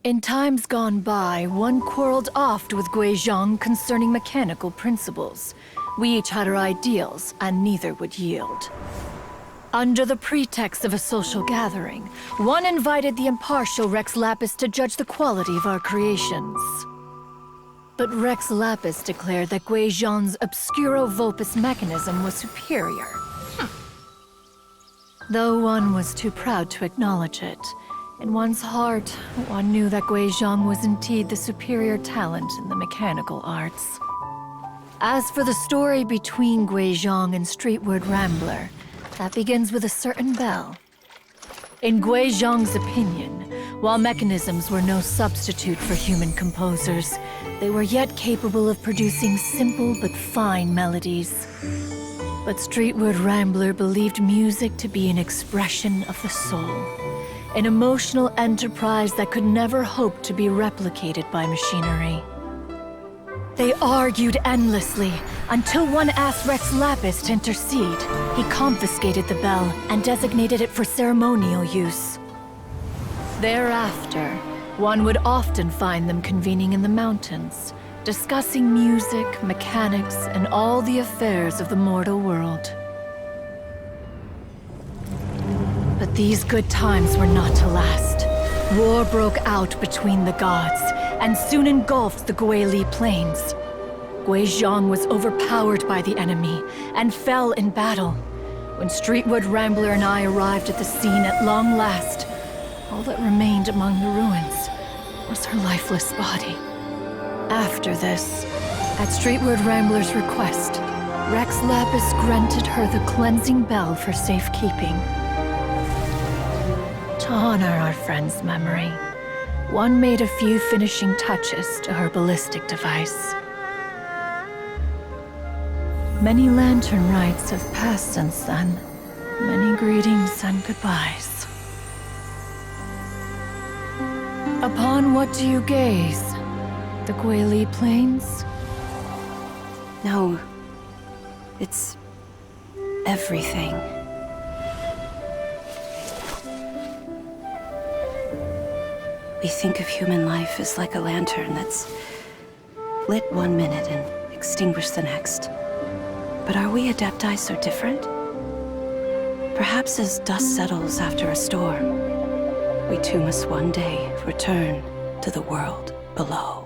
In times gone by, one quarreled oft with Guizhong concerning mechanical principles. We each had our ideals, and neither would yield. Under the pretext of a social gathering, one invited the impartial Rex Lapis to judge the quality of our creations. But Rex Lapis declared that Guizhong's obscuro vulpus mechanism was superior. Though one was too proud to acknowledge it, in one's heart, one knew that Guizhong was indeed the superior talent in the mechanical arts. As for the story between Guizhong and Streetward Rambler, that begins with a certain bell. In Guizhong's opinion, while mechanisms were no substitute for human composers, they were yet capable of producing simple but fine melodies. But Streetward Rambler believed music to be an expression of the soul, an emotional enterprise that could never hope to be replicated by machinery. They argued endlessly, until one asked Rex Lapis to intercede. He confiscated the bell and designated it for ceremonial use. Thereafter, one would often find them convening in the mountains, discussing music, mechanics, and all the affairs of the mortal world. But these good times were not to last. War broke out between the gods, and soon engulfed the Guili Plains. Guizhong was overpowered by the enemy, and fell in battle. When Streetward Rambler and I arrived at the scene at long last, all that remained among the ruins was her lifeless body. After this, at Streetward Rambler's request, Rex Lapis granted her the cleansing bell for safekeeping. To honor our friend's memory, one made a few finishing touches to her ballistic device. Many lantern rites have passed since then. Many greetings and goodbyes. Upon what do you gaze? The Guili Plains? No. It's everything. We think of human life as like a lantern that's lit one minute and extinguished the next. But are we Adepti so different? Perhaps as dust settles after a storm, we too must one day return to the world below.